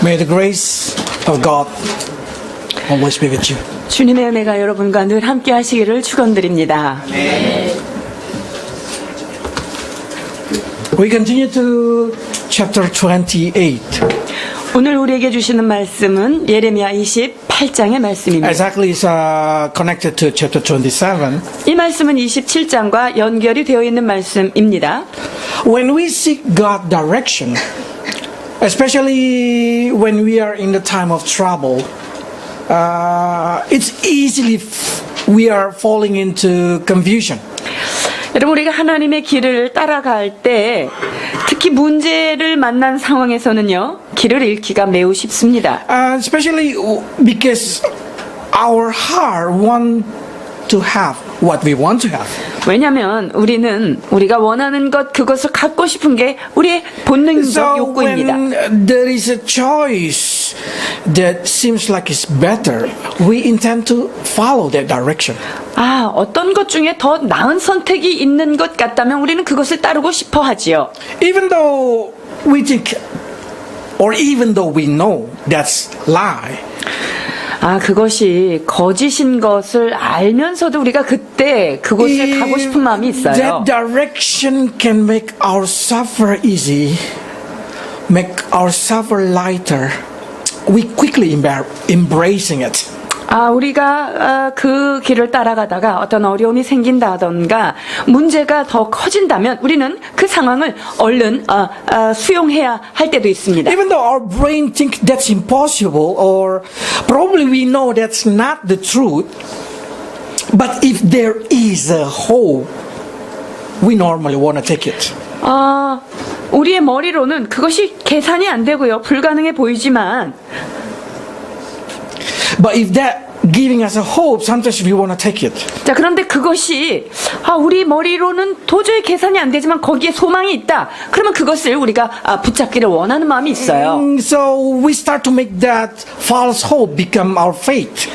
May the grace of God always be with you. 주님의 은혜가 여러분과 늘 함께 하시기를 축원드립니다. We continue to chapter 28. 오늘 우리에게 주시는 말씀은 예레미야 28장의 말씀입니다. Exactly, it's connected to chapter 27. 이 말씀은 27장과 연결이 되어 있는 말씀입니다. When we seek God direction, especially when we are in the time of trouble, it's easily we are falling into confusion. 여러분, 우리가 하나님의 길을 따라갈 때 특히 문제를 만난 상황에서는요, 길을 잃기가 매우 쉽습니다. Especially because our heart want to have what we want to have. 왜냐하면 우리는 우리가 원하는 것, 그것을 갖고 싶은 게 우리의 본능적 So 욕구입니다. when there is a choice that seems like it's better, we intend to follow that direction. 어떤 것 중에 더 나은 선택이 있는 것 같다면 우리는 그것을 따르고 싶어 하지요. Even though we think, or even though we know that's lie. 그것이 거짓인 것을 알면서도 우리가 그때 그곳에 가고 싶은 마음이 있어요. That direction can make our suffer easy, make our suffer lighter. We quickly embracing it. 우리가 그 길을 따라가다가 어떤 어려움이 생긴다던가 문제가 더 커진다면 우리는 그 상황을 얼른 수용해야 할 때도 있습니다. Even though our brain think that's impossible, or probably we know that's not the truth, but if there is a hope, we normally want to take it. 우리의 머리로는 그것이 계산이 안 되고요, 불가능해 보이지만 But if that giving us a hope, sometimes we want to take it. 자, 그런데 그것이 우리 머리로는 도저히 계산이 안 되지만 거기에 소망이 있다. 그러면 그것을 우리가 붙잡기를 원하는 마음이 있어요. So we start to make that false hope become our faith.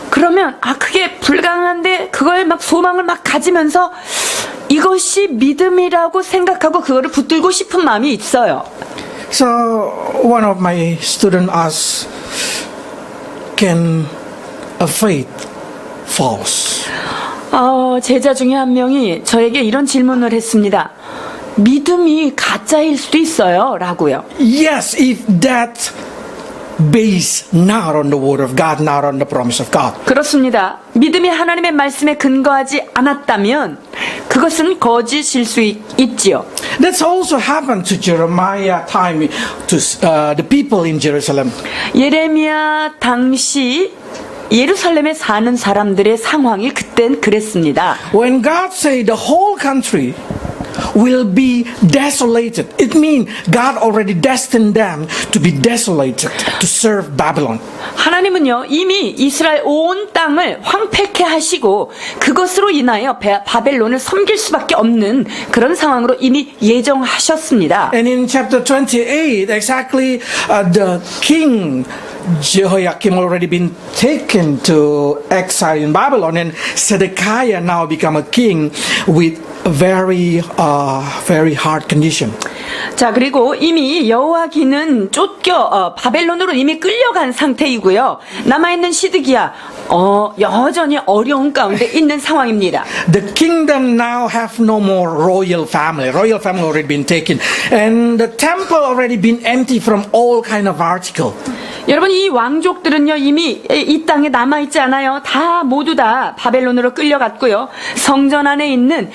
그러면 그게 불가능한데 그걸 막 소망을 막 가지면서 이것이 믿음이라고 생각하고 그거를 붙들고 싶은 마음이 있어요. So one of my students asked, can a faith false? 제자 중에 한 명이 저에게 이런 질문을 했습니다. 믿음이 가짜일 수도 있어요? 라고요. Yes, if that based not on the word of God, not on the promise of God. 그렇습니다. 믿음이 하나님의 말씀에 근거하지 않았다면 그것은 거짓일 수 있지요. That's also happened to Jeremiah time to the people in Jerusalem. 예레미야 당시 예루살렘에 사는 사람들의 상황이 그땐 그랬습니다. When God said the whole country will be desolated, it means God already destined them to be desolated to serve Babylon. 하나님은요, 이미 이스라엘 온 땅을 황폐케 하시고 그것으로 인하여 바벨론을 섬길 수밖에 없는 그런 상황으로 이미 예정하셨습니다. And in chapter 28, exactly the king Jehoiakim already been taken to exile in Babylon, and Zedekiah now become a king with a very hard condition. 자, 그리고 이미 여호와기는 바벨론으로 이미 끌려간 상태이고요. 남아있는 시드기야 여전히 어려운 가운데 있는 상황입니다. The kingdom now have no more royal family. Royal family already been taken, and the temple already been empty from all kind of article. 여러분, 이 왕족들은요, 이미 이 땅에 남아있지 않아요. 모두 다 바벨론으로 끌려갔고요. 성전 안에 있는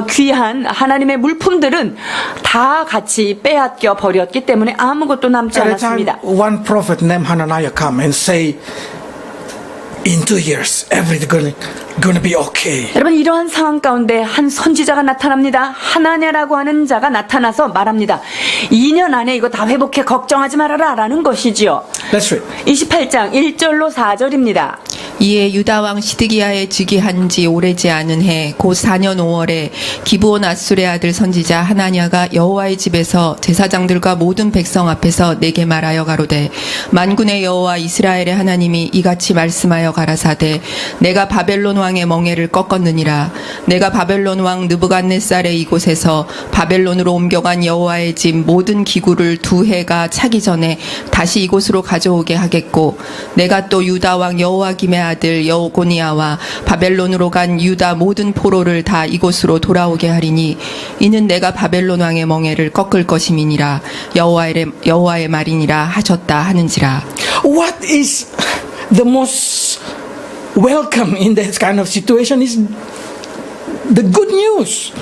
귀한 하나님의 물품들은 다 같이 빼앗겨 버렸기 때문에 아무것도 남지 At a time, 않았습니다. one prophet named Hananiah come and say, in 2 years, everything gonna be okay. 여러분, 이러한 상황 가운데 한 선지자가 나타납니다. 하나냐라고 하는 자가 나타나서 말합니다. 2년 안에 이거 다 회복해 걱정하지 말아라 라는 것이지요. Let's read. 28장 1절로 4절입니다. 이에 유다 왕 시드기야의 즉위한 지 오래지 않은 해 곧 4년 5월에 기브온 아술의 아들 선지자 하나냐가 여호와의 집에서 제사장들과 모든 백성 앞에서 내게 말하여 가로되 만군의 여호와 이스라엘의 하나님이 이같이 말씀하여 가라사대 내가 바벨론 왕의 멍에를 꺾었느니라. 내가 바벨론 왕 느부갓네살의 이곳에서 바벨론으로 옮겨간 여호와의 집 모든 기구를 2해가 차기 전에 다시 이곳으로 가져오게 하겠고 내가 또 유다 왕 여호와김의 아들 여호고니아와 바벨론으로 간 유다 모든 포로를 다 이곳으로 돌아오게 하리니 이는 내가 바벨론 왕의 멍에를 꺾을 것임이니라. 여호와의 말이니라 하셨다 하는지라. What is the most welcome in this kind of situation is the good news.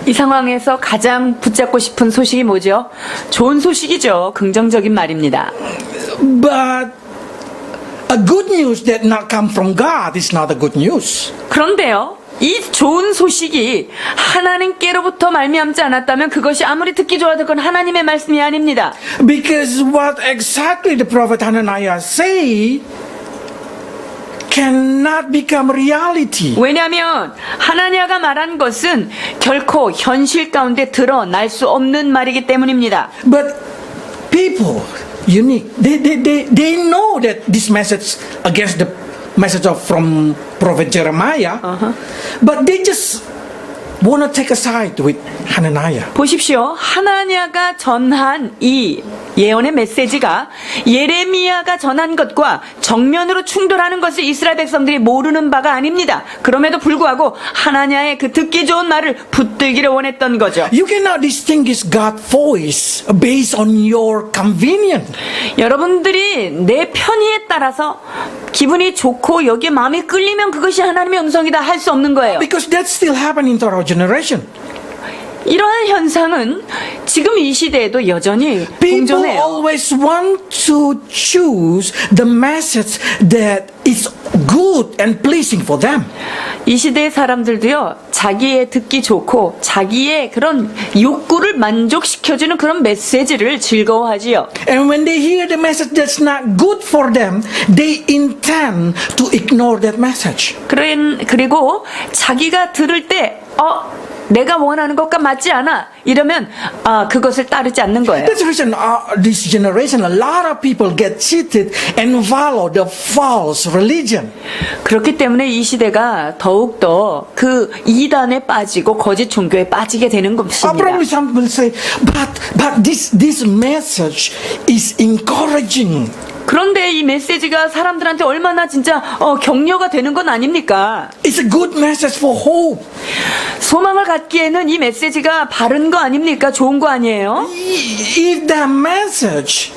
이 상황에서 가장 붙잡고 싶은 소식이 뭐죠? 좋은 소식이죠. 긍정적인 말입니다. But a good news that not come from God is not a good news. 그런데요, 이 좋은 소식이 하나님께로부터 말미암지 않았다면 그것이 아무리 듣기 좋아도 그건 하나님의 말씀이 아닙니다. Because what exactly the prophet Hananiah say cannot become reality. 왜냐하면 하나냐가 말한 것은 결코 현실 가운데 드러날 수 없는 말이기 때문입니다. But people, unique, they know that this message against the message of from prophet Jeremiah, but they just want to take a side with Hananiah. 보십시오. 하나냐가 전한 이 예언의 메시지가 예레미야가 전한 것과 정면으로 충돌하는 것을 이스라엘 백성들이 모르는 바가 아닙니다. 그럼에도 불구하고 하나냐의 그 듣기 좋은 말을 붙들기를 원했던 거죠. You cannot distinguish God's voice based on your convenience. 여러분들이 내 편의에 따라서 기분이 좋고 여기에 마음이 끌리면 그것이 하나님의 음성이다 할 수 없는 거예요. Because that's still happening to our generation. 이러한 현상은 지금 이 시대에도 여전히 People 공존해요. always want to choose the message that is good and pleasing for them. 이 시대의 사람들도요, 자기의 듣기 좋고 자기의 그런 욕구를 만족시켜주는 그런 메시지를 즐거워하지요. And when they hear the message that's not good for them, they intend to ignore that message. 그리고 자기가 들을 때, 내가 원하는 것과 맞지 않아. 이러면 그것을 따르지 않는 거예요. That's the reason this generation, a lot of people get cheated and follow the false religion. 그렇기 때문에 이 시대가 더욱더 그 이단에 빠지고 거짓 종교에 빠지게 되는 것입니다. Probably some will say, but this message is encouraging. 그런데 이 메시지가 사람들한테 얼마나 진짜 격려가 되는 건 아닙니까? It's a good message for hope. 소망을 갖기에는 이 메시지가 바른 거 아닙니까? 좋은 거 아니에요? If that message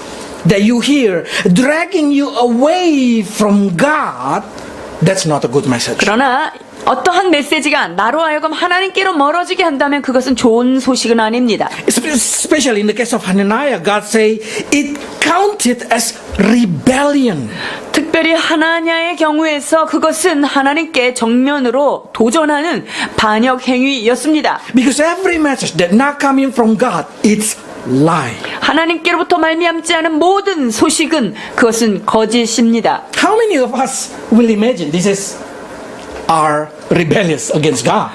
that you hear dragging you away from God, that's not a good message. 그러나 어떠한 메시지가 나로 하여금 하나님께로 멀어지게 한다면 그것은 좋은 소식은 아닙니다. Especially in the case of Hananiah, God say it counted as rebellion. 특별히 하나냐의 경우에서 그것은 하나님께 정면으로 도전하는 반역 행위였습니다. Because every message that not coming from God, it's lie. 하나님께로부터 말미암지 않은 모든 소식은 그것은 거짓입니다. How many of us will imagine this is are rebellious against God?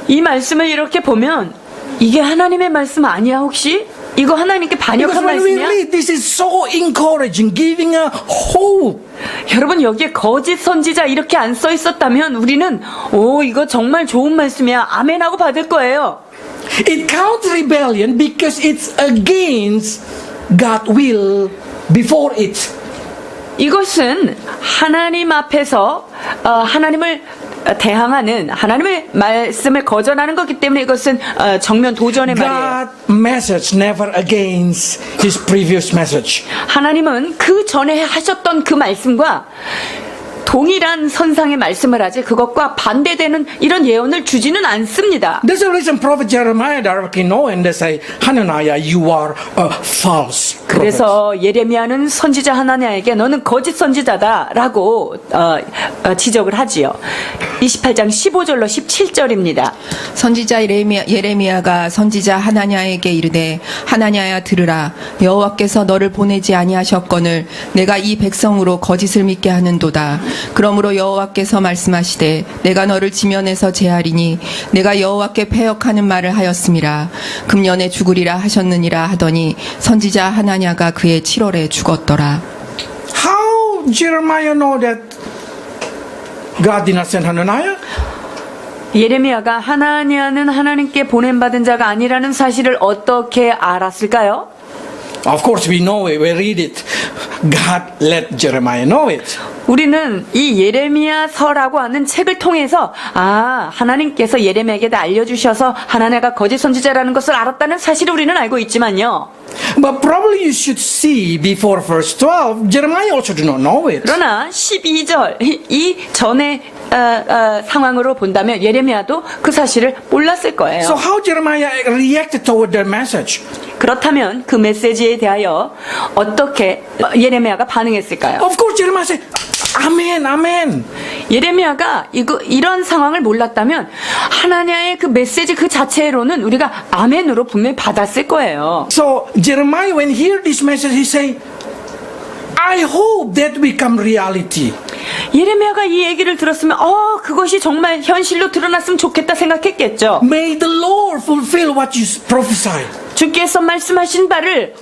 이 말씀을 이렇게 보면 이게 하나님의 말씀 아니야 혹시? 이거 하나님께 Because 반역한 when we 말씀이야? read, this is so encouraging, giving a hope. 여러분 여기에 거짓 선지자 이렇게 안 써 있었다면 우리는 이거 정말 좋은 말씀이야 아멘하고 받을 거예요. It counts rebellion because it's against God's will before it. 이것은 하나님 앞에서 하나님을 대항하는 하나님의 말씀을 거절하는 것이기 때문에 이것은 정면 도전의 말이에요. God's message never against his previous message. 하나님은 그 전에 하셨던 그 말씀과 동일한 선상의 말씀을 하지 그것과 반대되는 이런 예언을 주지는 않습니다. There's a reason prophet Jeremiah directly know and they say, Hananiah, you are a false prophet. 그래서 예레미야는 선지자 하나냐에게 너는 거짓 선지자다라고 지적을 하지요. 28장 15절로 17절입니다. 선지자 예레미야가 선지자 하나냐에게 이르되 하나냐야 들으라 여호와께서 너를 보내지 아니하셨거늘 내가 이 백성으로 거짓을 믿게 하는도다 그러므로 여호와께서 말씀하시되 내가 너를 지면에서 제하리니 내가 여호와께 패역하는 말을 하였음이라. 금년에 죽으리라 하셨느니라 하더니 선지자 하나냐가 그의 7월에 죽었더라. How Jeremiah know that God did not send Hananiah? 예레미야가 하나냐는 하나님께 보냄받은 자가 아니라는 사실을 어떻게 알았을까요? Of course we know it, we read it. God let Jeremiah know it. 우리는 이 예레미야서라고 하는 책을 통해서 하나님께서 예레미야에게 알려주셔서 하나냐가 거짓 선지자라는 것을 알았다는 사실을 우리는 알고 있지만요. But probably you should see before verse 12, Jeremiah also did not know it. 그러나 12절 이 전에 상황으로 본다면 예레미야도 그 사실을 몰랐을 거예요. So how Jeremiah reacted toward their message? 그렇다면 그 메시지에 대하여 어떻게 예레미야가 반응했을까요? Of course Jeremiah said, Amen, Amen. 예레미야가 이런 상황을 몰랐다면 하나냐의 그 메시지 그 자체로는 우리가 아멘으로 분명히 받았을 거예요. So Jeremiah, when he heard this message, he say, I hope that become reality. 예레미야가 이 얘기를 들었으면 그것이 정말 현실로 드러났으면 좋겠다 생각했겠죠. May the Lord fulfill what you prophesied. 주께서 말씀하신 바를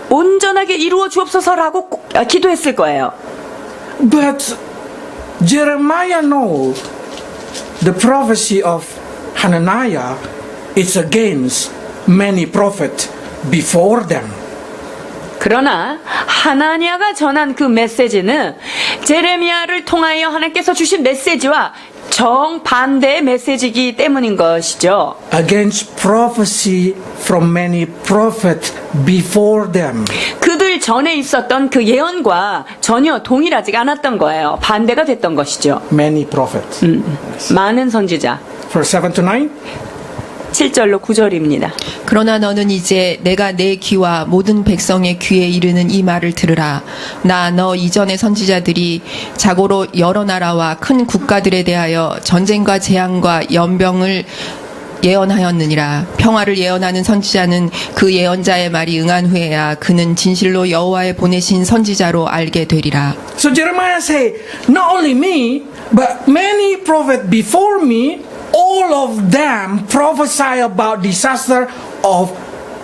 온전하게 이루어 주옵소서라고 기도했을 거예요. But Jeremiah knows the prophecy of Hananiah is against many prophets before them. 그러나 하나냐가 전한 그 메시지는 제레미야를 통하여 하나님께서 주신 메시지와 정반대의 메시지이기 때문인 것이죠. Against prophecy from many prophets before them. 그들 전에 있었던 그 예언과 전혀 동일하지 않았던 거예요. 반대가 됐던 것이죠. Many prophets. 많은 선지자. Verse 7 to 9. 7절로 9절입니다. 그러나 너는 이제 내가 내 귀와 모든 백성의 귀에 이르는 이 말을 들으라. 나 너 이전의 선지자들이 자고로 여러 나라와 큰 국가들에 대하여 전쟁과 재앙과 연병을 예언하였느니라. 평화를 예언하는 선지자는 그 예언자의 말이 응한 후에야 그는 진실로 여호와의 보내신 선지자로 알게 되리라. So Jeremiah say, not only me, but many prophets before me, all of them prophesy about disaster of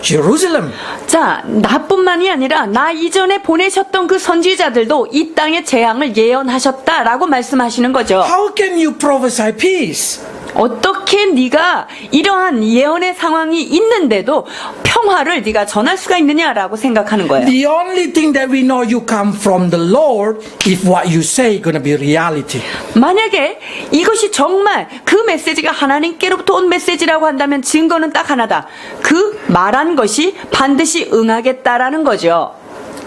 Jerusalem. 자, 나뿐만이 아니라 나 이전에 보내셨던 그 선지자들도 이 땅의 재앙을 예언하셨다라고 말씀하시는 거죠. How can you prophesy peace? 어떻게 네가 이러한 예언의 상황이 있는데도 평화를 네가 전할 수가 있느냐라고 생각하는 거예요. The only thing that we know you come from the Lord if what you say gonna be reality. 만약에 이것이 정말 그 메시지가 하나님께로부터 온 메시지라고 한다면 증거는 딱 하나다. 그 말한 것이 반드시 응하겠다라는 거죠.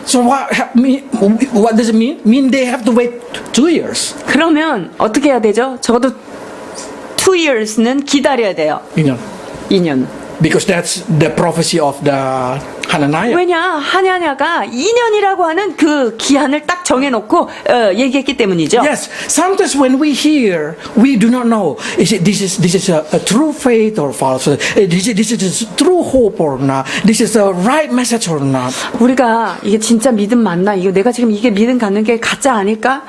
So what does it mean? Mean they have to wait 2 years. 그러면 어떻게 해야 되죠? 적어도 2 years는 기다려야 돼요. 2년. 2년. Because that's the prophecy of the Hananiah. 왜냐? 하냐냐가 2년이라고 하는 그 기한을 딱 정해놓고 얘기했기 때문이죠. Yes, sometimes when we hear, we do not know. This is a true faith or false? This is a true hope or not? This is a right message or not? 우리가 이게 진짜 믿음 맞나? 이거 내가 지금 이게 믿음 갖는 게 가짜 아닐까?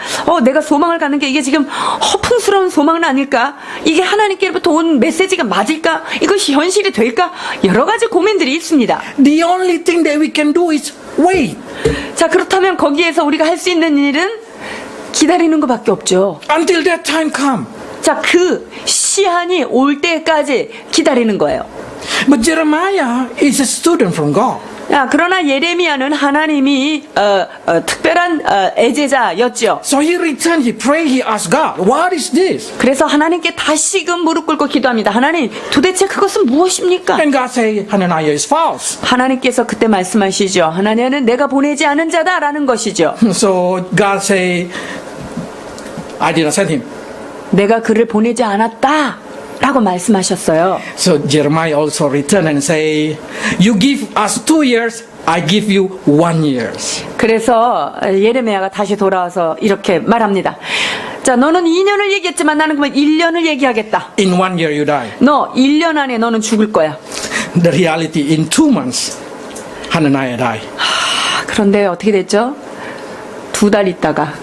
내가 소망을 갖는 게 이게 지금 허풍스러운 소망은 아닐까? 이게 하나님께로부터 온 메시지가 맞을까? 이것이 현실이 될까? 여러 가지 고민들이 있습니다. The only thing that we can do is wait 자, 그렇다면 거기에서 우리가 할 수 있는 일은 기다리는 것밖에 없죠. until that time come. 자, 그 시한이 올 때까지 기다리는 거예요. But Jeremiah is a student from God. 야, 그러나 예레미야는 하나님이 특별한 애제자였죠. So he returned, he prayed, he asked God, what is this? 그래서 하나님께 다시금 무릎 꿇고 기도합니다. 하나님, 도대체 그것은 무엇입니까? And God said, Hananiah is false. 하나님께서 그때 말씀하시죠. 하나님은 내가 보내지 않은 자다라는 것이죠. So God said, I did not send him. 내가 그를 보내지 않았다. 라고 말씀하셨어요. So Jeremiah also returned and say, you give us 2 years, I give you 1 year. 그래서 예레미야가 다시 돌아와서 이렇게 말합니다. 자, 너는 2년을 얘기했지만 나는 그러면 1년을 얘기하겠다. In 1 year you die. 너 1년 안에 너는 죽을 거야. The reality, in 2 months, Hananiah died. 그런데 어떻게 됐죠? 2달 있다가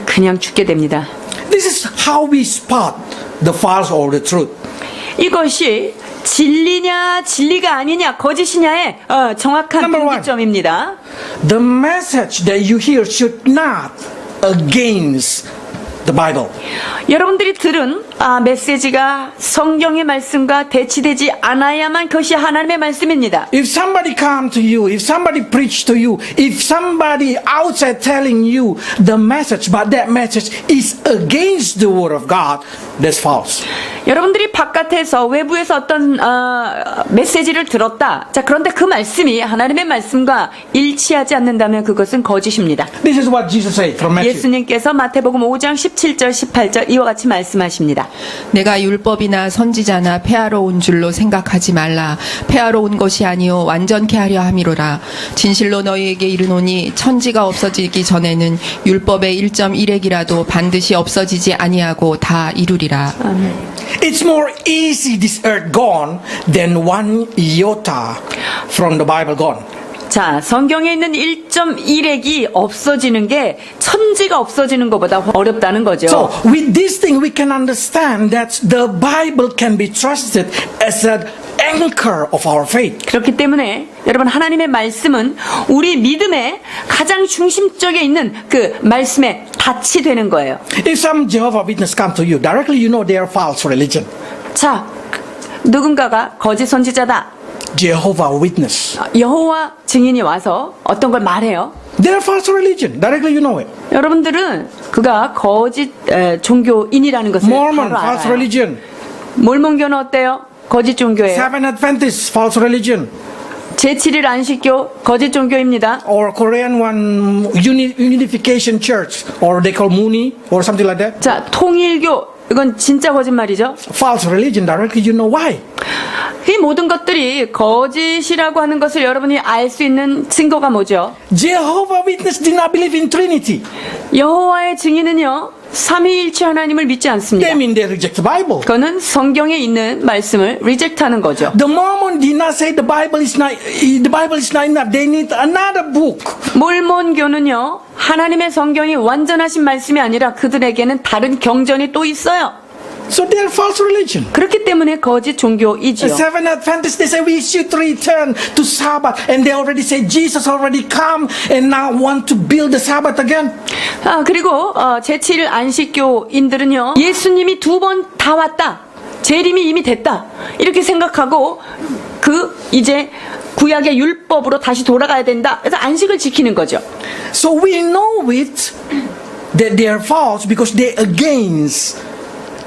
그냥 죽게 됩니다. This is how we spot the false or the truth. 이것이 진리냐 진리가 아니냐 거짓이냐의 정확한 Number one. 분기점입니다. The message that you hear should not against the Bible. 여러분들이 들은 메시지가 성경의 말씀과 대치되지 않아야만 그것이 하나님의 말씀입니다. If somebody come to you, if somebody preach to you, if somebody outside telling you the message, but that message is against the word of God, that's false. 여러분들이 바깥에서 외부에서 어떤 메시지를 들었다. 자, 그런데 그 말씀이 하나님의 말씀과 일치하지 않는다면 그것은 거짓입니다. This is what Jesus said from Matthew. 예수님께서 마태복음 5장 17절 18절 이와 같이 말씀하십니다. 내가 율법이나 선지자나 폐하러 온 줄로 생각하지 말라. 폐하러 온 것이 아니요 완전케 하려 함이로라. 진실로 너희에게 이르노니 천지가 없어지기 전에는 율법의 1.1핵이라도 반드시 없어지지 아니하고 다 이루리라. It's more easy this earth gone than one iota from the Bible gone. 자, 성경에 있는 1.1핵이 없어지는 게 천지가 없어지는 것보다 어렵다는 거죠. So with this thing we can understand that the Bible can be trusted as an anchor of our faith. 그렇기 때문에 여러분 하나님의 말씀은 우리 믿음의 가장 중심적에 있는 그 말씀의 닻이 되는 거예요. If some Jehovah Witness come to you, directly you know they are false religion. 자, 누군가가 거짓 선지자다. Jehovah Witness. 여호와 증인이 와서 어떤 걸 말해요. They are false religion. Directly you know it. 여러분들은 그가 거짓 종교인이라는 것을 Mormon, 바로 false 알아요. religion. 몰몬교는 어때요? 거짓 종교예요. Seventh Adventist, false religion. 제7일 안식교 거짓 종교입니다. Or Korean one, Unification Church. Or they call Mooney or something like that. 자, 통일교 이건 진짜 거짓말이죠. False religion. Directly you know why. 이 모든 것들이 거짓이라고 하는 것을 여러분이 알 수 있는 증거가 뭐죠? Jehovah Witness did not believe in Trinity. 여호와의 증인은요 삼위일체 하나님을 믿지 않습니다. They mean they reject the Bible. 그거는 성경에 있는 말씀을 리젝트하는 거죠. The Mormon did not say the Bible is not enough. They need another book. 몰몬교는요 하나님의 성경이 완전하신 말씀이 아니라 그들에게는 다른 경전이 또 있어요. So they are false religion. 그렇기 때문에 거짓 종교이지요. The Seventh Adventists, they say we should return to Sabbath, and they already say Jesus already come and now want to build the Sabbath again. 그리고 제7일 안식교인들은요 예수님이 2번 다 왔다. 재림이 이미 됐다. 이렇게 생각하고 이제 구약의 율법으로 다시 돌아가야 된다. 그래서 안식을 지키는 거죠. So we know it that they are false because they are against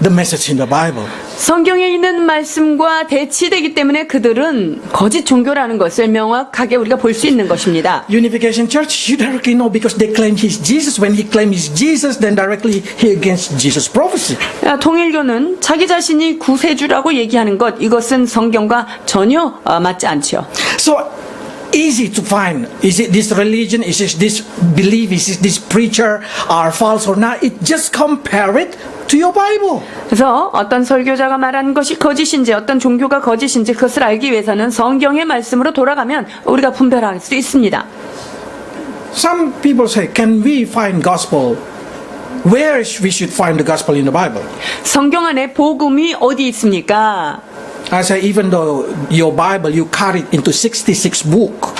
the message in the Bible. 성경에 있는 말씀과 대치되기 때문에 그들은 거짓 종교라는 것을 명확하게 우리가 볼 수 있는 것입니다. Unification Church, you directly know because they claim he's Jesus. When he claims he's Jesus, then directly he against Jesus' prophecy. 통일교는 자기 자신이 구세주라고 얘기하는 것 이것은 성경과 전혀 맞지 않죠. So easy to find. Is it this religion? Is it this belief? Is it this preacher are false or not? It just compare it to your Bible. 그래서 어떤 설교자가 말하는 것이 거짓인지 어떤 종교가 거짓인지 그것을 알기 위해서는 성경의 말씀으로 돌아가면 우리가 분별할 수 있습니다. Some people say, can we find gospel? Where we should find the gospel in the Bible? 성경 안에 복음이 어디 있습니까? I say, even though your Bible, you carry it into 66 book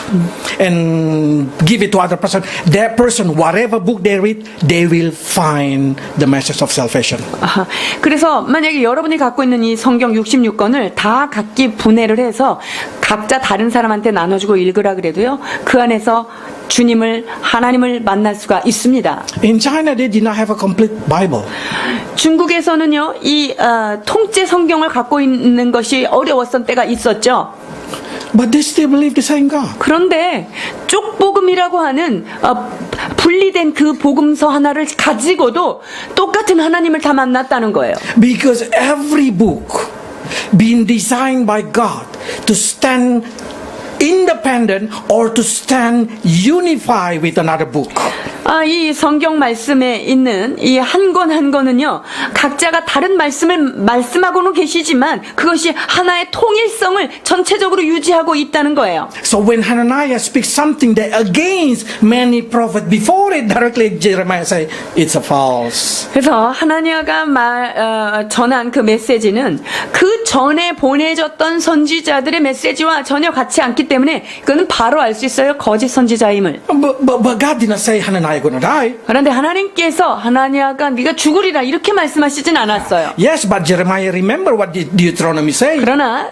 and give it to other person, that person, whatever book they read, they will find the message of salvation. 그래서 만약에 여러분이 갖고 있는 이 성경 66권을 다 각기 분해를 해서 각자 다른 사람한테 나눠주고 읽으라 그래도요 그 안에서 주님을 하나님을 만날 수가 있습니다. In China, they did not have a complete Bible. 중국에서는요 이 통째 성경을 갖고 있는 것이 어려웠던 때가 있었죠. But they still believe the same God. 그런데 쪽복음이라고 하는 분리된 그 복음서 하나를 가지고도 똑같은 하나님을 다 만났다는 거예요. Because every book been designed by God to stand independent or to stand unified with another book. 이 성경 말씀에 있는 이 한 권 한 권은요, 각자가 다른 말씀을 말씀하고는 계시지만 그것이 하나의 통일성을 전체적으로 유지하고 있다는 거예요. So when Hananiah speaks something that against many prophets before it, directly Jeremiah say it's a false. 그래서 하나니아가 전한 그 메시지는 그 전에 보내졌던 선지자들의 메시지와 전혀 같지 않기 때문에 그거는 바로 알 수 있어요. 거짓 선지자임을. But God did not say Hananiah gonna die. 그런데 하나님께서 하나니아가 네가 죽으리라 이렇게 말씀하시진 않았어요. Yes, but Jeremiah remember what did Deuteronomy say. 그러나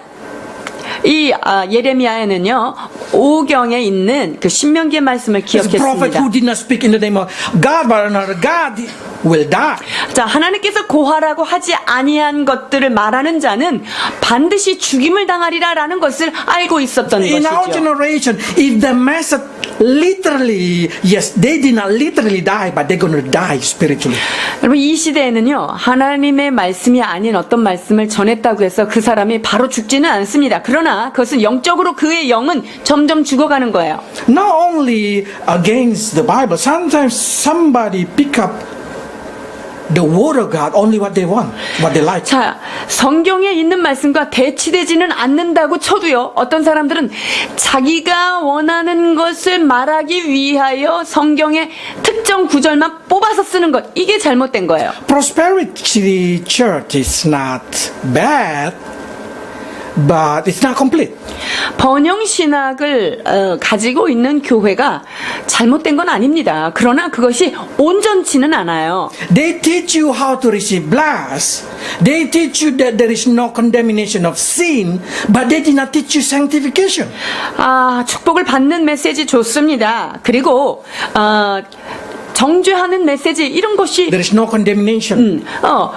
이 예레미야에는요 5경에 있는 그 신명기의 말씀을 As a prophet 기억했습니다. who did not speak in the name of God but another God will die. 자, 하나님께서 고하라고 하지 아니한 것들을 말하는 자는 반드시 죽임을 당하리라라는 것을 알고 있었던 In our 것이죠. generation, if the message literally, yes, they did not literally die, but they're going to die spiritually. 여러분 이 시대에는요 하나님의 말씀이 아닌 어떤 말씀을 전했다고 해서 그 사람이 바로 죽지는 않습니다. 그러나 그것은 영적으로 그의 영은 점점 죽어가는 거예요. Not only against the Bible, sometimes somebody pick up the word of God, only what they want, what they like. 자, 성경에 있는 말씀과 대치되지는 않는다고 쳐도요 어떤 사람들은 자기가 원하는 것을 말하기 위하여 성경의 특정 구절만 뽑아서 쓰는 것, 이게 잘못된 거예요. Prosperity church is not bad, but it's not complete. 번영신학을 가지고 있는 교회가 잘못된 건 아닙니다. 그러나 그것이 온전치는 않아요. They teach you how to receive bless. They teach you that there is no condemnation of sin, but they did not teach you sanctification. 축복을 받는 메시지 좋습니다. 그리고 정죄하는 메시지 이런 것이 There is no condemnation.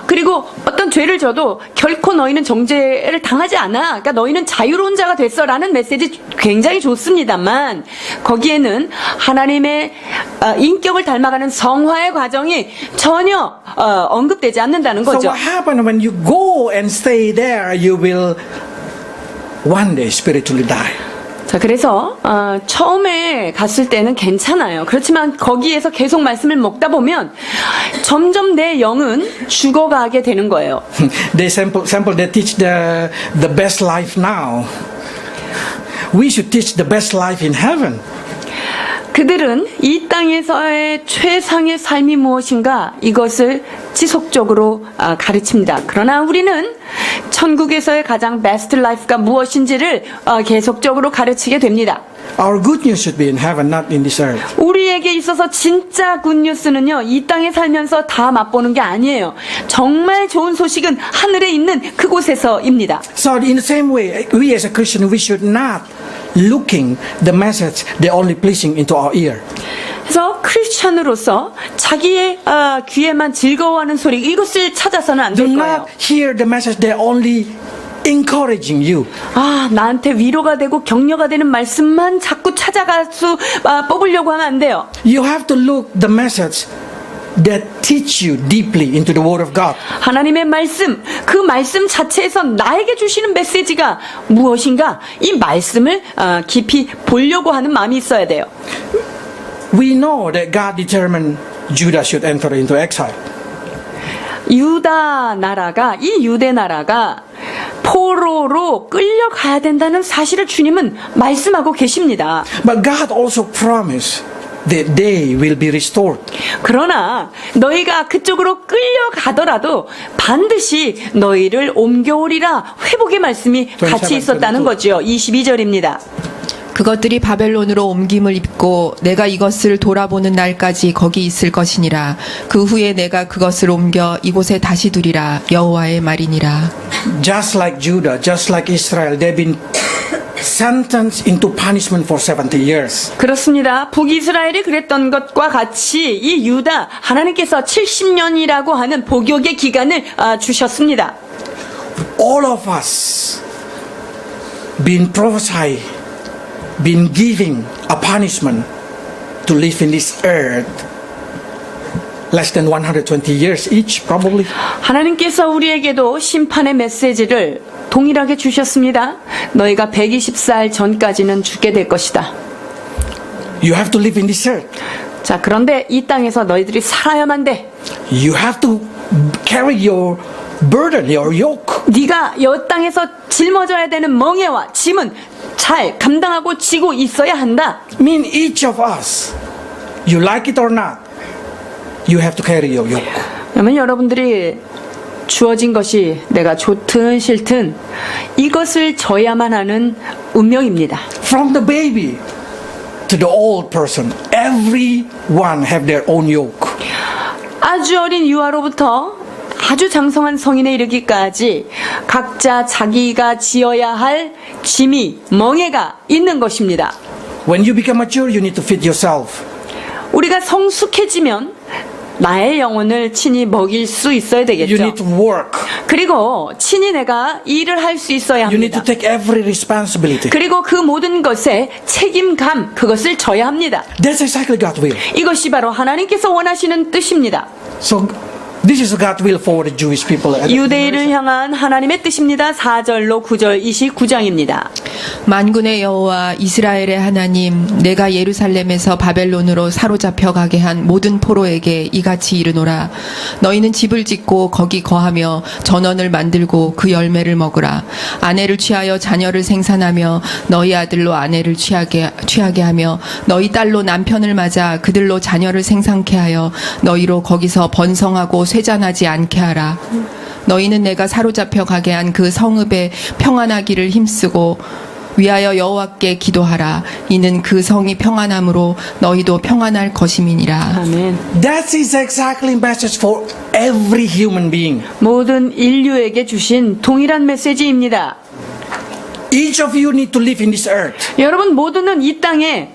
그리고 어떤 죄를 져도 결코 너희는 정죄를 당하지 않아. 그러니까 너희는 자유로운 자가 됐어라는 메시지 굉장히 좋습니다만 거기에는 하나님의 인격을 닮아가는 성화의 과정이 전혀 언급되지 않는다는 So 거죠. what happens when you go and stay there, you will one day spiritually die. 자, 그래서 처음에 갔을 때는 괜찮아요. 그렇지만 거기에서 계속 말씀을 먹다 보면 점점 내 영은 죽어가게 되는 거예요. They they teach the best life now. We should teach the best life in heaven. 그들은 이 땅에서의 최상의 삶이 무엇인가 이것을 지속적으로 가르칩니다. 그러나 우리는 천국에서의 가장 베스트 라이프가 무엇인지를 계속적으로 가르치게 됩니다. Our good news should be in heaven, not in this earth. 우리에게 있어서 진짜 굿뉴스는요 이 땅에 살면서 다 맛보는 게 아니에요. 정말 좋은 소식은 하늘에 있는 그곳에서입니다. So in the same way, we as a Christian, we should not looking the message they only pleasing into our ear. 그래서 크리스천으로서 자기의 귀에만 즐거워하는 소리 이것을 찾아서는 안 Do 될 거예요. not hear the message they only encouraging you. 나한테 위로가 되고 격려가 되는 말씀만 자꾸 찾아가서 뽑으려고 하면 안 돼요. You have to look the message that teach you deeply into the Word of God. 하나님의 말씀, 그 말씀 자체에서 나에게 주시는 메시지가 무엇인가 이 말씀을 깊이 보려고 하는 마음이 있어야 돼요. We know that God determined Judah should enter into exile. 유다 나라가 이 유대 나라가 포로로 끌려가야 된다는 사실을 주님은 말씀하고 계십니다. But God also promised that they will be restored. 그러나 너희가 그쪽으로 끌려가더라도 반드시 너희를 옮겨오리라 회복의 말씀이 같이 있었다는 거죠. 22절입니다. 그것들이 바벨론으로 옮김을 입고 내가 이것을 돌아보는 날까지 거기 있을 것이니라. 그 후에 내가 그것을 옮겨 이곳에 다시 두리라. 여호와의 말이니라. Just like Judah, just like Israel, they've been sentenced into punishment for 70 years. 그렇습니다. 북이스라엘이 그랬던 것과 같이 이 유다 하나님께서 70년이라고 하는 복역의 기간을 주셨습니다. All of us been prophesied, been giving a punishment to live in this earth less than 120 years each probably. 하나님께서 우리에게도 심판의 메시지를 동일하게 주셨습니다. 너희가 120살 전까지는 죽게 될 것이다. You have to live in this earth. 자, 그런데 이 땅에서 너희들이 살아야만 돼. You have to carry your burden, your yoke. 네가 이 땅에서 짊어져야 되는 멍에와 짐은 잘 감당하고 지고 있어야 한다. Mean each of us, you like it or not, you have to carry your yoke. 그러면 여러분들이 주어진 것이 내가 좋든 싫든 이것을 져야만 하는 운명입니다. From the baby to the old person, everyone have their own yoke. 아주 어린 유아로부터 아주 장성한 성인에 이르기까지 각자 자기가 지어야 할 짐이 멍에가 있는 것입니다. When you become mature, you need to feed yourself. 우리가 성숙해지면 나의 영혼을 친히 먹일 수 있어야 You 되겠죠. need to work. 그리고 친히 내가 일을 할 수 있어야 You need to 합니다. take every responsibility. 그리고 그 모든 것에 책임감, 그것을 져야 합니다. That's exactly God's will. 이것이 바로 하나님께서 원하시는 뜻입니다. So this is God's will for the Jewish people. 유대인을 향한 하나님의 뜻입니다. 4절로 9절 29장입니다. 만군의 여호와 이스라엘의 하나님, 내가 예루살렘에서 바벨론으로 사로잡혀 가게 한 모든 포로에게 이같이 이르노라. 너희는 집을 짓고 거기 거하며 전원을 만들고 그 열매를 먹으라. 아내를 취하여 자녀를 생산하며 너희 아들로 아내를 취하게 하며 너희 딸로 남편을 맞아 그들로 자녀를 생산케 하여 너희로 거기서 번성하고 쇠잔하지 않게 하라. 너희는 내가 사로잡혀 가게 한 그 성읍에 평안하기를 힘쓰고 위하여 여호와께 기도하라. 이는 그 성이 평안함으로 너희도 평안할 것임이니라. 아멘. That is exactly message for every human being. 모든 인류에게 주신 동일한 메시지입니다. Each of you need to live in this earth. 여러분 모두는 이 땅에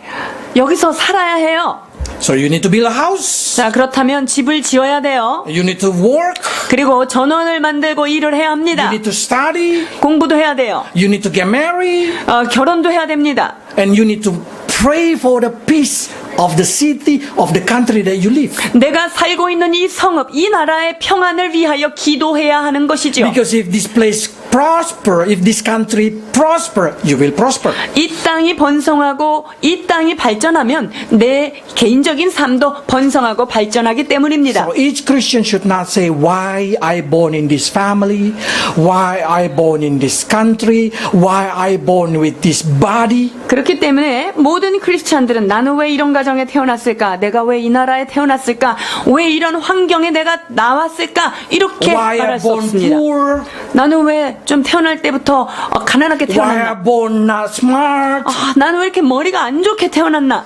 여기서 살아야 해요. So you need to build a house. 자, 그렇다면 집을 지어야 돼요. You need to work. 그리고 전원을 만들고 일을 해야 You 합니다. need to study. 공부도 해야 돼요. You need to get married. 결혼도 해야 됩니다. And you need to pray for the peace of the city, of the country that you live. 내가 살고 있는 이 성읍, 이 나라의 평안을 위하여 기도해야 하는 것이죠. Because if this place prosper, if this country prosper, you will prosper. 이 땅이 번성하고 이 땅이 발전하면 내 개인적인 삶도 번성하고 발전하기 때문입니다. So each Christian should not say, why I born in this family, why I born in this country, why I born with this body. 그렇기 때문에 모든 크리스찬들은 나는 왜 이런 가정에 태어났을까? 내가 왜 이 나라에 태어났을까? 왜 이런 환경에 내가 나왔을까? 이렇게 Why I 말할 수 born 없습니다. poor, 나는 왜 좀 태어날 때부터 가난하게 why I 태어났나? born not smart. 나는 왜 이렇게 머리가 안 좋게 태어났나?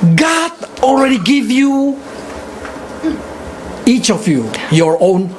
God already give you, each of you, your own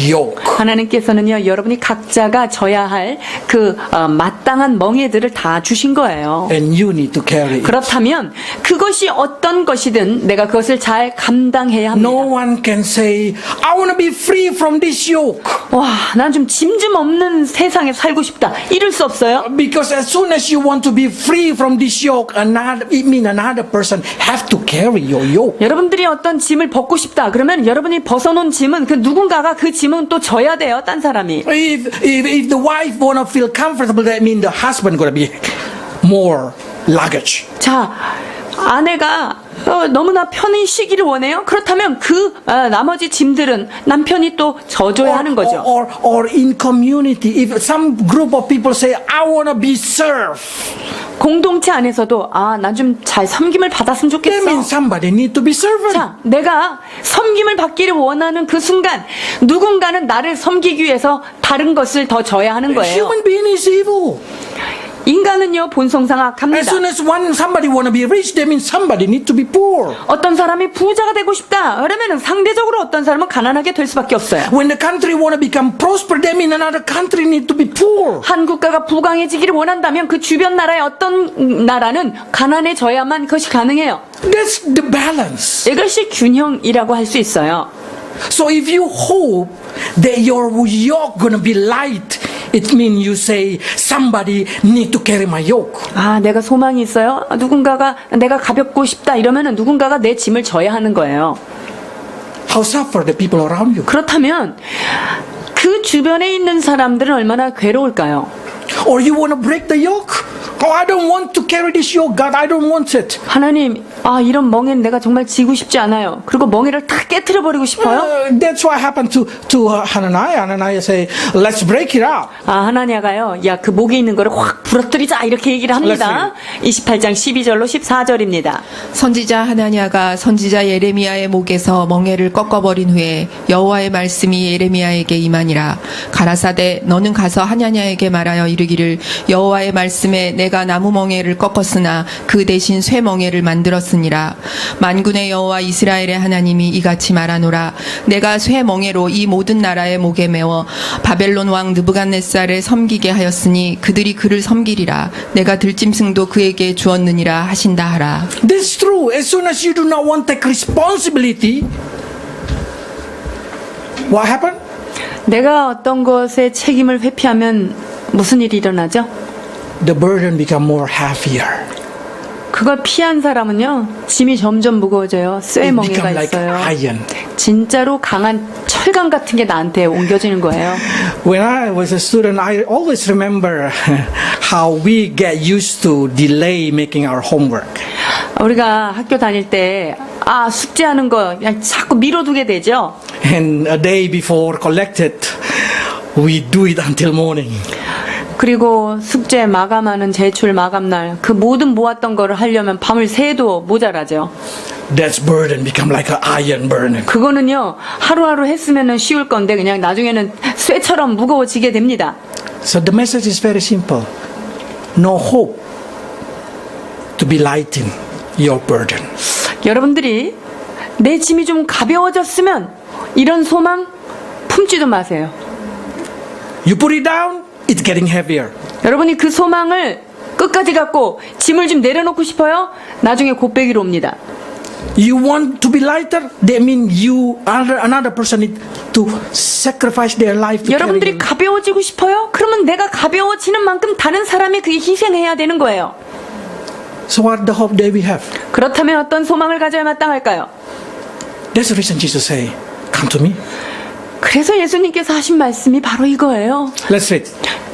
yoke. 하나님께서는요, 여러분이 각자가 져야 할 그 마땅한 멍에들을 다 주신 거예요. And you need to carry it. 그렇다면 그것이 어떤 것이든 내가 그것을 잘 감당해야 합니다. No one can say, I want to be free from this yoke. 와, 난 좀 짐 좀 없는 세상에 살고 싶다. 이럴 수 없어요. Because as soon as you want to be free from this yoke, it means another person have to carry your yoke. 여러분들이 어떤 짐을 벗고 싶다. 그러면 여러분이 벗어놓은 짐은 그 누군가가 그 짐은 또 져야 돼요. 딴 사람이. If the wife wanna feel comfortable, that means the husband gonna be more luggage. 자, 아내가 너무나 편히 쉬기를 원해요. 그렇다면 그 나머지 짐들은 남편이 또 져줘야 하는 거죠. Or in community, if some group of people say, I wanna be served, 공동체 안에서도 난 좀 잘 섬김을 받았으면 that 좋겠어. means somebody need to be served. 자, 내가 섬김을 받기를 원하는 그 순간 누군가는 나를 섬기기 위해서 다른 것을 더 져야 하는 거예요. Human being is evil. 인간은요 본성상 As 악합니다. soon as somebody wanna be rich, that means somebody need to be poor. 어떤 사람이 부자가 되고 싶다. 그러면 상대적으로 어떤 사람은 가난하게 될 수밖에 없어요. When the country wanna become prosper, that means another country need to be poor. 한 국가가 부강해지기를 원한다면 그 주변 나라의 어떤 나라는 가난해져야만 그것이 가능해요. That's the balance. 이것이 균형이라고 할 수 있어요. So if you hope that your yoke gonna be light, it means you say somebody need to carry my yoke. 내가 소망이 있어요. 누군가가 내가 가볍고 싶다 이러면은 누군가가 내 짐을 져야 하는 거예요. How suffer the people around you? 그렇다면 그 주변에 있는 사람들은 얼마나 괴로울까요? Or you wanna break the yoke? Oh, I don't want to carry this yoke, God. I don't want it. 하나님, 아, 이런 멍에는 내가 정말 지고 싶지 않아요. 그리고 멍에를 다 깨트려 버리고 싶어요. That's what happened to Hananiah. Hananiah say, let's break it up. 아, 하나냐가요. 야, 그 목에 있는 거를 확 부러뜨리자 이렇게 얘기를 합니다. 28장 12절로 14절입니다. 선지자 하나냐가 선지자 예레미야의 목에서 멍에를 꺾어버린 후에 여호와의 말씀이 예레미야에게 임하니라. 가라사대 너는 가서 하나냐에게 말하여 이르기를 여호와의 말씀에 내가 나무 멍에를 꺾었으나 그 대신 쇠 멍에를 만들었으니라. 만군의 여호와 이스라엘의 하나님이 이같이 말하노라. 내가 쇠 멍에로 이 모든 나라의 목에 메워 바벨론 왕 느부갓네살을 섬기게 하였으니 그들이 그를 섬기리라. 내가 들짐승도 그에게 주었느니라 하신다 하라. This is true. As soon as you do not want to take responsibility, what happened? 내가 어떤 것에 책임을 회피하면 무슨 일이 일어나죠? The burden become more heavier. 그걸 피한 사람은요, 짐이 점점 무거워져요. 쇠 It 멍에가 become like 있어요. iron. 진짜로 강한 철강 같은 게 나한테 옮겨지는 거예요. When I was a student, I always remember how we get used to delay making our homework. 우리가 학교 다닐 때, 아, 숙제하는 거 그냥 자꾸 미뤄두게 되죠. And a day before collected, we do it until morning. 그리고 숙제 마감하는 제출 마감날, 그 모든 모았던 거를 하려면 밤을 새도 모자라죠. That's burden become like an iron burden. 그거는요, 하루하루 했으면 쉬울 건데, 그냥 나중에는 쇠처럼 무거워지게 됩니다. So the message is very simple. No hope to be lighten your burden. 여러분들이 내 짐이 좀 가벼워졌으면 이런 소망 품지도 마세요. You put it down, it's getting heavier. 여러분이 그 소망을 끝까지 갖고 짐을 좀 내려놓고 싶어요? 나중에 곱배기로 옵니다. You want to be lighter, that means you another person need to sacrifice their life to carry 여러분들이 you. 가벼워지고 싶어요? 그러면 내가 가벼워지는 만큼 다른 사람이 그게 희생해야 되는 거예요. So what the hope that we have? 그렇다면 어떤 소망을 가져야 마땅할까요? That's the reason Jesus say, come to me. 그래서 예수님께서 하신 말씀이 바로 이거예요. Let's read.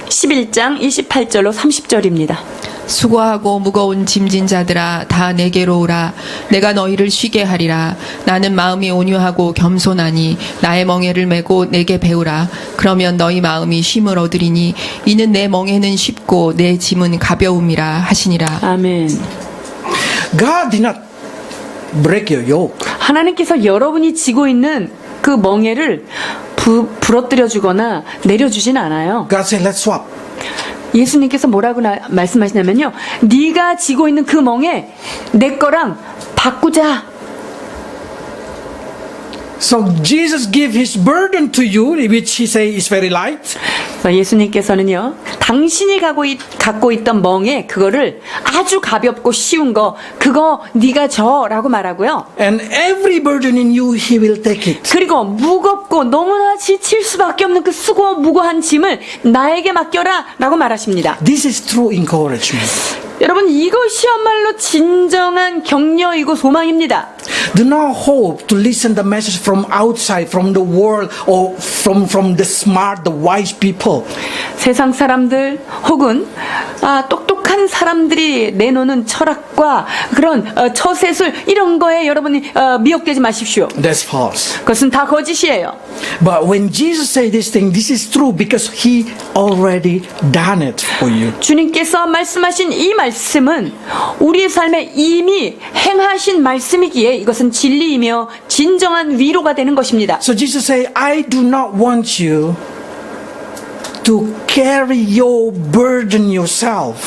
11장 28절로 30절입니다. 수고하고 무거운 짐진 자들아 다 내게로 오라. 내가 너희를 쉬게 하리라. 나는 마음이 온유하고 겸손하니 나의 멍에를 메고 내게 배우라. 그러면 너희 마음이 쉼을 얻으리니 이는 내 멍에는 쉽고 내 짐은 가벼움이라 하시니라. 아멘. God did not break your yoke. 하나님께서 여러분이 지고 있는 그 멍에를 부러뜨려 주거나 내려주진 않아요. God said, let's swap. 예수님께서 뭐라고 말씀하시냐면요, 네가 지고 있는 그 멍에 내 거랑 바꾸자. So Jesus gave his burden to you, which he say is very light. 그래서 예수님께서는요, 당신이 갖고 있던 멍에 그거를 아주 가볍고 쉬운 거, 그거 네가 져라고 말하고요. And every burden in you, he will take it. 그리고 무겁고 너무나 지칠 수밖에 없는 그 수고 무거한 짐을 나에게 맡겨라라고 말하십니다. This is true encouragement. 여러분, 이것이야말로 진정한 격려이고 소망입니다. Do not hope to listen the message from outside, from the world, or from the smart, the wise people. 세상 사람들 혹은 똑똑한 사람들이 내놓는 철학과 그런 처세술 이런 거에 여러분이 미혹되지 마십시오. That's false. 그것은 다 거짓이에요. But when Jesus say this thing, this is true because he already done it for you. 주님께서 말씀하신 이 말씀은 우리의 삶에 이미 행하신 말씀이기에 이것은 진리이며 진정한 위로가 되는 것입니다. So Jesus say, I do not want you to carry your burden yourself.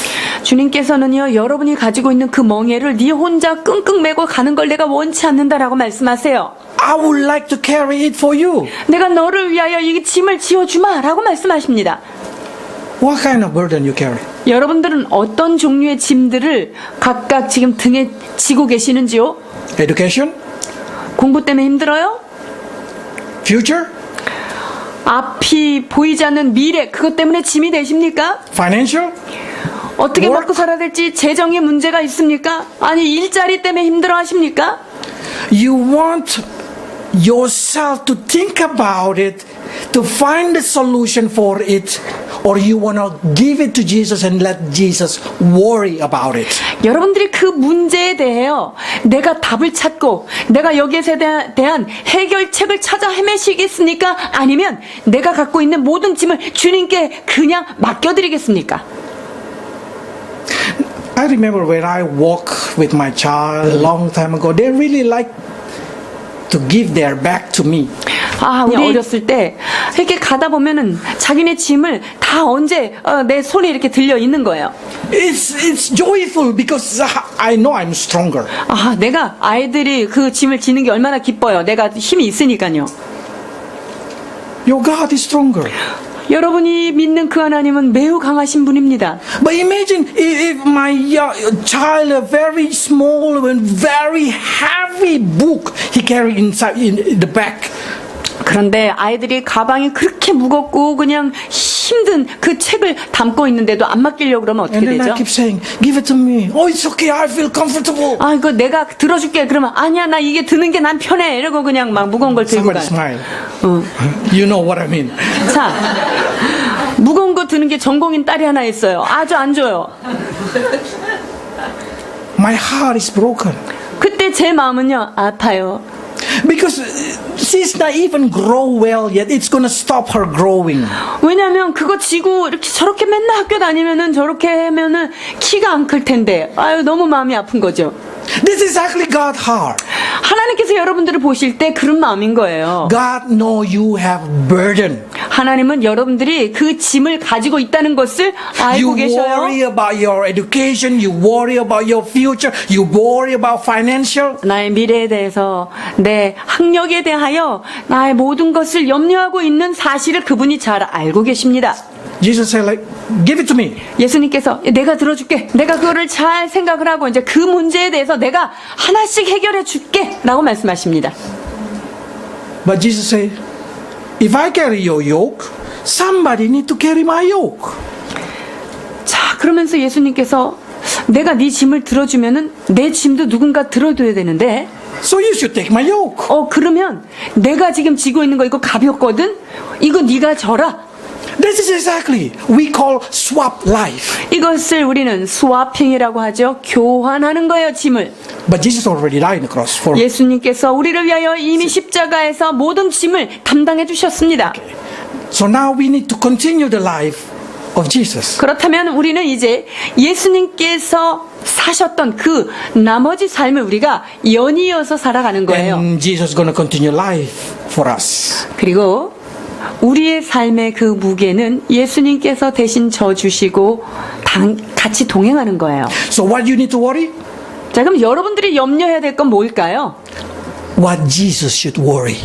주님께서는요, 여러분이 가지고 있는 그 멍에를 네 혼자 끙끙 메고 가는 걸 내가 원치 않는다라고 말씀하세요. I would like to carry it for you. 내가 너를 위하여 이 짐을 지어주마라고 말씀하십니다. What kind of burden you carry? 여러분들은 어떤 종류의 짐들을 각각 지금 등에 지고 계시는지요? Education? 공부 때문에 힘들어요? Future? 앞이 보이지 않는 미래, 그것 때문에 짐이 되십니까? Financial? 어떻게 Work? 먹고 살아야 될지 재정에 문제가 있습니까? 아니, 일자리 때문에 힘들어 하십니까? You want yourself to think about it, to find the solution for it, or you want to give it to Jesus and let Jesus worry about it? 여러분들이 그 문제에 대해요, 내가 답을 찾고 내가 여기에 대한 해결책을 찾아 헤매시겠습니까? 아니면 내가 갖고 있는 모든 짐을 주님께 그냥 맡겨드리겠습니까? I remember when I walked with my child a long time ago, they really like to give their bag to me. 우리 어렸을 때 이렇게 가다 보면은 자기네 짐을 다 언제 내 손에 이렇게 들려 있는 거예요. It's joyful because I know I'm stronger. 내가 아이들이 그 짐을 지는 게 얼마나 기뻐요. 내가 힘이 있으니까요. Your God is stronger. 여러분이 믿는 그 하나님은 매우 강하신 분입니다. But imagine if my child, a very small and very heavy book, he carried inside in the back. 그런데 아이들이 가방이 그렇게 무겁고 그냥 힘든 그 책을 담고 있는데도 안 맡기려고 그러면 어떻게 And then I 되죠? keep saying, give it to me. Oh, it's okay. I feel comfortable. 이거 내가 들어줄게. 그러면 아니야, 나 이게 드는 게 난 편해. 이러고 그냥 막 무거운 걸 들고 Somebody 가요. smile. You know what I mean. 자, 무거운 거 드는 게 전공인 딸이 하나 있어요. 아주 안 줘요. My heart is broken. 그때 제 마음은요, 아파요. Because she's not even grow well yet. It's going to stop her growing. 왜냐면 그거 지고 이렇게 저렇게 맨날 학교 다니면은 저렇게 하면은 키가 안 클 텐데. 너무 마음이 아픈 거죠. This is exactly God's heart. 하나님께서 여러분들을 보실 때 그런 마음인 거예요. God know you have burden. 하나님은 여러분들이 그 짐을 가지고 있다는 것을 알고 You 계셔요. worry about your education. You worry about your future. You worry about financial. 나의 미래에 대해서, 내 학력에 대하여 나의 모든 것을 염려하고 있는 사실을 그분이 잘 알고 계십니다. Jesus said, like, give it to me. 예수님께서 내가 들어줄게. 내가 그거를 잘 생각을 하고 이제 그 문제에 대해서 내가 하나씩 해결해 줄게. 라고 말씀하십니다. But Jesus said, if I carry your yoke, somebody need to carry my yoke. 자, 그러면서 예수님께서 내가 네 짐을 들어주면은 내 짐도 누군가 들어줘야 되는데, So you should take my yoke. 그러면 내가 지금 지고 있는 거 이거 가볍거든? 이거 네가 져라. This is exactly we call swap life. 이것을 우리는 스와핑이라고 하죠. 교환하는 거예요, 짐을. But Jesus already died on the cross for. 예수님께서 우리를 위하여 이미 십자가에서 모든 짐을 담당해 주셨습니다. So now we need to continue the life of Jesus. 그렇다면 우리는 이제 예수님께서 사셨던 그 나머지 삶을 우리가 연이어서 살아가는 거예요. And Jesus is going to continue life for us. 그리고 우리의 삶의 그 무게는 예수님께서 대신 져주시고 같이 동행하는 거예요. So what you need to worry? 자, 그럼 여러분들이 염려해야 될 건 뭘까요? What Jesus should worry.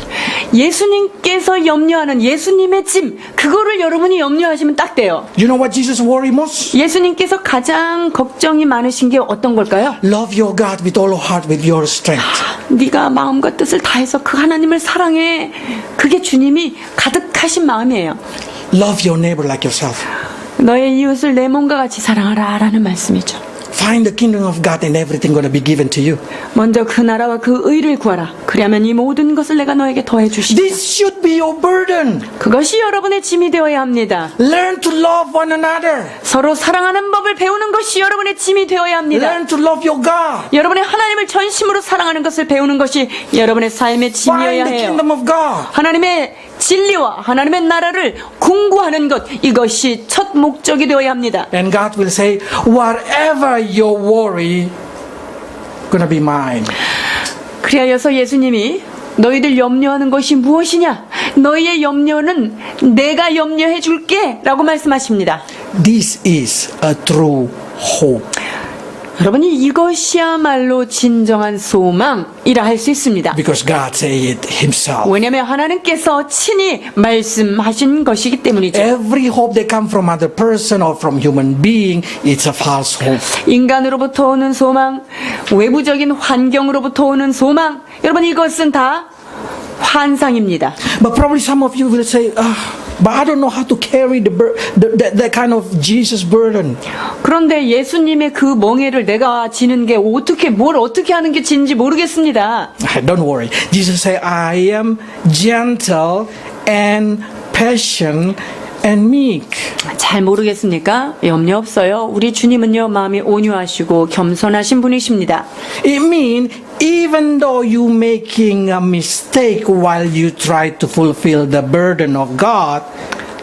예수님께서 염려하는 예수님의 짐, 그거를 여러분이 염려하시면 딱 돼요. You know what Jesus worry most? 예수님께서 가장 걱정이 많으신 게 어떤 걸까요? Love your God with all your heart, with your strength. 네가 마음과 뜻을 다해서 그 하나님을 사랑해. 그게 주님이 가득하신 마음이에요. Love your neighbor like yourself. 너의 이웃을 내 몸과 같이 사랑하라 라는 말씀이죠. Find the kingdom of God and everything going to be given to you. 먼저 그 나라와 그 의를 구하라. 그리하면 이 모든 것을 내가 너에게 더해 주시리라. This should be your burden. 그것이 여러분의 짐이 되어야 합니다. Learn to love one another. 서로 사랑하는 법을 배우는 것이 여러분의 짐이 되어야 합니다. Learn to love your God. 여러분의 하나님을 전심으로 사랑하는 것을 배우는 것이 여러분의 삶의 짐이어야 Find the 해요. kingdom of God. 하나님의 진리와 하나님의 나라를 공부하는 것, 이것이 첫 목적이 되어야 합니다. And God will say, whatever your worry, gonna be mine. 그리하여서 예수님이 너희들 염려하는 것이 무엇이냐? 너희의 염려는 내가 염려해 줄게 라고 말씀하십니다. This is a true hope. 여러분이 이것이야말로 진정한 소망이라 할 수 있습니다. Because God said it himself. 왜냐하면 하나님께서 친히 말씀하신 것이기 때문이죠. Every hope that comes from other person or from human being, it's a false hope. 인간으로부터 오는 소망, 외부적인 환경으로부터 오는 소망, 여러분 이것은 다 환상입니다. But probably some of you will say, but I don't know how to carry that kind of Jesus burden. 그런데 예수님의 그 멍에를 내가 지는 게 뭘 어떻게 하는 게 지는지 모르겠습니다. Don't worry. Jesus said, I am gentle and patient and meek. 잘 모르겠습니까? 염려 없어요. 우리 주님은요, 마음이 온유하시고 겸손하신 분이십니다. It means even though you making a mistake while you try to fulfill the burden of God,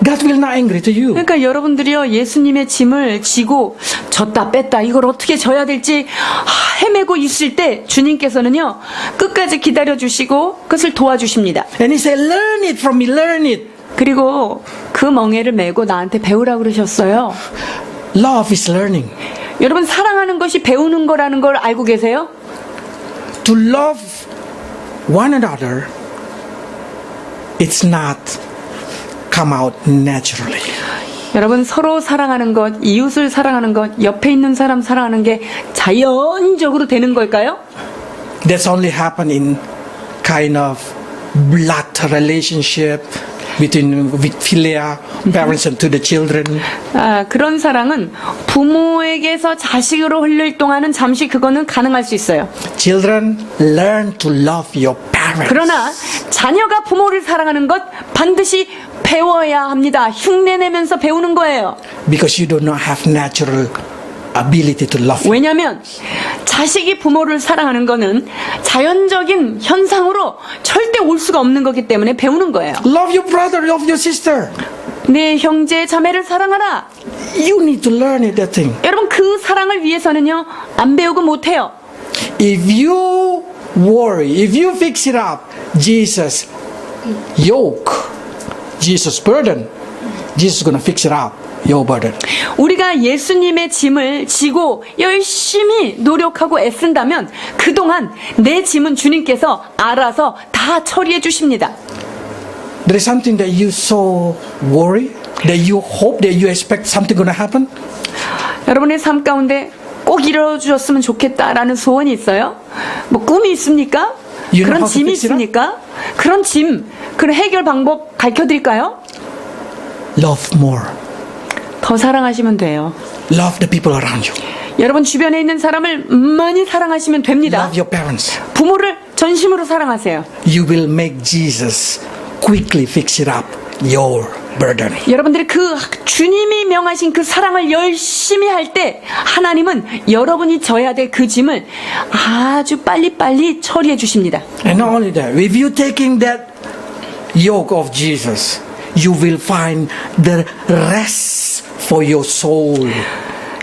God will not angry to you. 그러니까 여러분들이요, 예수님의 짐을 지고 졌다 뺐다 이걸 어떻게 져야 될지 헤매고 있을 때 주님께서는요, 끝까지 기다려주시고 그것을 도와주십니다. And he said, learn it from me, learn it. 그리고 그 멍에를 메고 나한테 배우라고 그러셨어요. Love is learning. 여러분, 사랑하는 것이 배우는 거라는 걸 알고 계세요? To love one another, it's not come out naturally. 여러분, 서로 사랑하는 것, 이웃을 사랑하는 것, 옆에 있는 사람 사랑하는 게 자연적으로 되는 걸까요? That's only happen in kind of blood relationship between philia, parents and to the children. 그런 사랑은 부모에게서 자식으로 흘릴 동안은 잠시 그거는 가능할 수 있어요. Children, learn to love your parents. 그러나 자녀가 부모를 사랑하는 것 반드시 배워야 합니다. 흉내내면서 배우는 거예요. Because you do not have natural ability to love. 왜냐하면 자식이 부모를 사랑하는 거는 자연적인 현상으로 절대 올 수가 없는 거기 때문에 배우는 거예요. Love your brother, love your sister. 내 형제 자매를 사랑하라. You need to learn it, that thing. 여러분, 그 사랑을 위해서는요, 안 배우고 못해요. If you worry, if you fix it up, Jesus yoke, Jesus burden, Jesus is going to fix it up, your burden. 우리가 예수님의 짐을 지고 열심히 노력하고 애쓴다면 그동안 내 짐은 주님께서 알아서 다 처리해 주십니다. There is something that you so worry, that you hope, that you expect something going to happen. 여러분의 삶 가운데 꼭 이루어주셨으면 좋겠다라는 소원이 있어요? 뭐 꿈이 있습니까? You know 그런 how to 짐이 fix it up? 있습니까? 그런 짐, 그런 해결 방법 가르쳐드릴까요? Love more. 더 사랑하시면 돼요. Love the people around you. 여러분 주변에 있는 사람을 많이 사랑하시면 됩니다. Love your parents. 부모를 전심으로 사랑하세요. You will make Jesus quickly fix it up, your burden. 여러분들이 그 주님이 명하신 그 사랑을 열심히 할 때 하나님은 여러분이 져야 될 그 짐을 아주 빨리빨리 처리해 주십니다. And not only that, if you taking that yoke of Jesus, you will find the rest for your soul.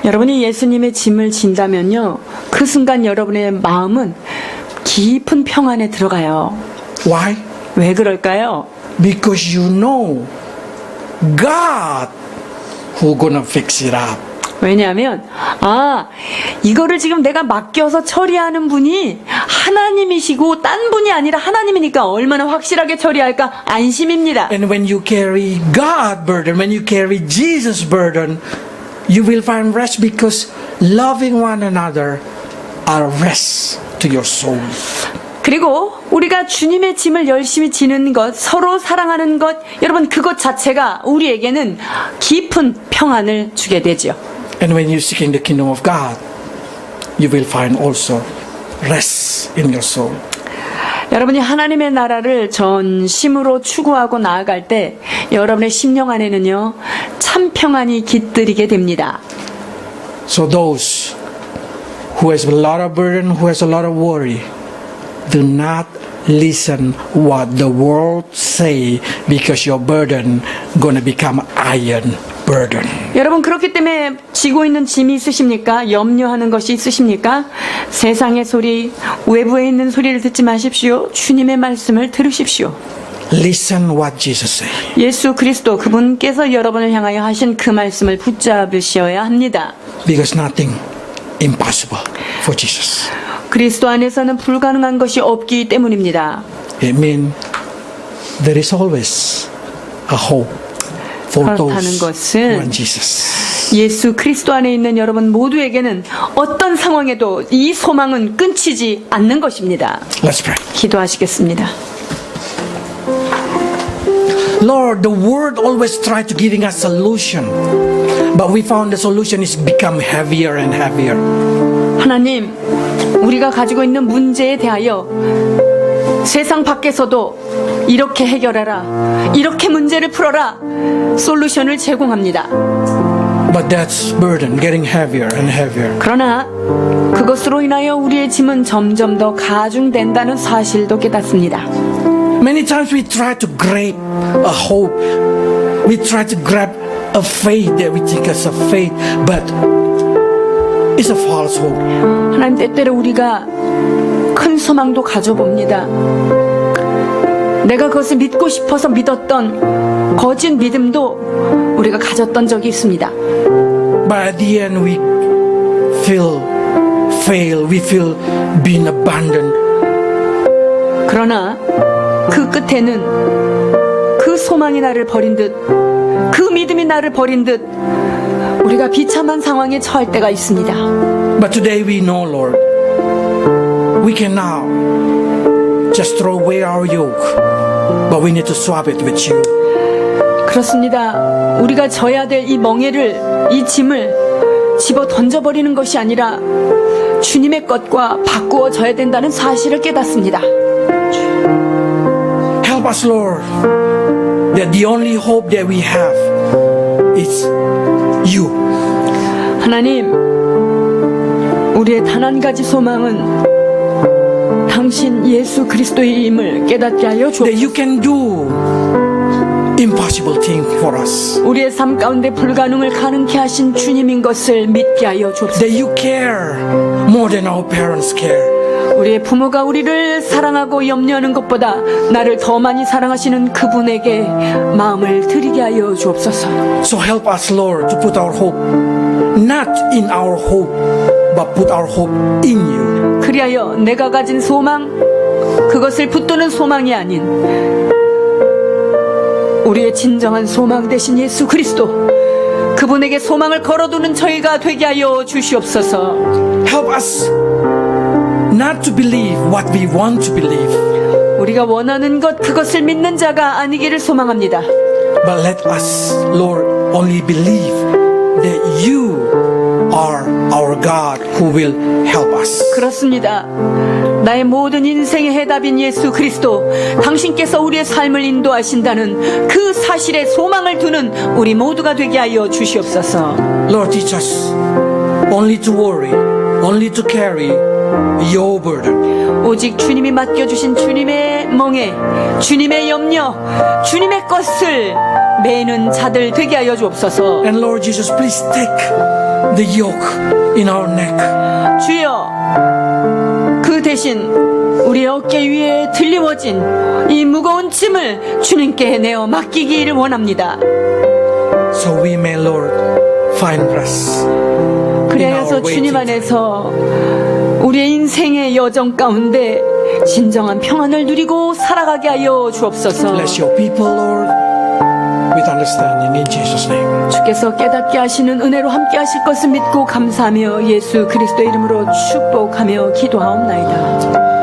여러분이 예수님의 짐을 진다면요, 그 순간 여러분의 마음은 깊은 평안에 들어가요. Why? 왜 그럴까요? Because you know God who gonna fix it up. 왜냐하면 이거를 지금 내가 맡겨서 처리하는 분이 하나님이시고 딴 분이 아니라 하나님이니까 얼마나 확실하게 처리할까 안심입니다. And when you carry God burden, when you carry Jesus burden, you will find rest because loving one another are rest to your soul. 그리고 우리가 주님의 짐을 열심히 지는 것, 서로 사랑하는 것, 여러분 그것 자체가 우리에게는 깊은 평안을 주게 되죠. And when you seek in the kingdom of God, you will find also rest in your soul. 여러분이 하나님의 나라를 전심으로 추구하고 나아갈 때 여러분의 심령 안에는요, 참 평안이 깃들이게 됩니다. So those who has a lot of burden, who has a lot of worry, do not listen what the world say because your burden gonna become iron burden. 여러분 그렇기 때문에 지고 있는 짐이 있으십니까? 염려하는 것이 있으십니까? 세상의 소리, 외부에 있는 소리를 듣지 마십시오. 주님의 말씀을 들으십시오. Listen what Jesus say. 예수 그리스도 그분께서 여러분을 향하여 하신 그 말씀을 붙잡으셔야 합니다. Because nothing impossible for Jesus. 그리스도 안에서는 불가능한 것이 없기 때문입니다. It means there is always a hope for 그렇다는 those 것은 who want Jesus. 예수 그리스도 안에 있는 여러분 모두에게는 어떤 상황에도 이 소망은 끊치지 않는 것입니다. Let's pray. 기도하시겠습니다. Lord, the world always try to giving us solution, but we found the solution is become heavier and heavier. 하나님, 우리가 가지고 있는 문제에 대하여 세상 밖에서도 이렇게 해결해라, 이렇게 문제를 풀어라, 솔루션을 제공합니다. But that's burden getting heavier and heavier. 그러나 그것으로 인하여 우리의 짐은 점점 더 가중된다는 사실도 깨닫습니다. Many times we try to grab a hope. We try to grab a faith that we think is a faith, but it's a false hope. 하나님, 때때로 우리가 큰 소망도 가져봅니다. 내가 그것을 믿고 싶어서 믿었던 거짓 믿음도 우리가 가졌던 적이 있습니다. But at the end we fail, we feel being abandoned. 그러나 그 끝에는 그 소망이 나를 버린 듯, 그 믿음이 나를 버린 듯 우리가 비참한 상황에 처할 때가 있습니다. But today we know, Lord, we can now just throw away our yoke, but we need to swap it with you. 그렇습니다. 우리가 져야 될 이 멍에를, 이 짐을 집어 던져버리는 것이 아니라 주님의 것과 바꾸어 져야 된다는 사실을 깨닫습니다. Help us, Lord, that the only hope that we have is you. 하나님, 우리의 단 한 가지 소망은 당신 예수 그리스도임을 깨닫게 하여 That 주옵소서. you can do impossible thing for us. 우리의 삶 가운데 불가능을 가능케 하신 주님인 것을 믿게 하여 주옵소서. That you care more than our parents care. 우리의 부모가 우리를 사랑하고 염려하는 것보다 나를 더 많이 사랑하시는 그분에게 마음을 드리게 하여 주옵소서. So help us, Lord, to put our hope not in our hope, but put our hope in you. 그리하여 내가 가진 소망, 그것을 붙드는 소망이 아닌 우리의 진정한 소망 되신 예수 그리스도, 그분에게 소망을 걸어두는 저희가 되게 하여 주시옵소서. Help us not to believe what we want to believe, 우리가 원하는 것, 그것을 믿는 자가 아니기를 소망합니다. but let us, Lord, only believe that you are our God who will help us. 그렇습니다. 나의 모든 인생의 해답인 예수 그리스도, 당신께서 우리의 삶을 인도하신다는 그 사실에 소망을 두는 우리 모두가 되게 하여 주시옵소서. Lord, teach us only to worry, only to carry your burden. 오직 주님이 맡겨주신 주님의 멍에, 주님의 염려, 주님의 것을 매는 자들 되게 하여 주옵소서. And Lord Jesus, please take the yoke in our neck. 주여, 그 대신 우리 어깨 위에 들리워진 이 무거운 짐을 주님께 내어 맡기기를 원합니다. So we may, Lord, find rest. 그래서 주님 안에서 우리의 인생의 여정 가운데 진정한 평안을 누리고 살아가게 하여 주옵소서. Bless your people, Lord, with understanding in Jesus' name. 주께서 깨닫게 하시는 은혜로 함께 하실 것을 믿고 감사하며 예수 그리스도의 이름으로 축복하며 기도하옵나이다.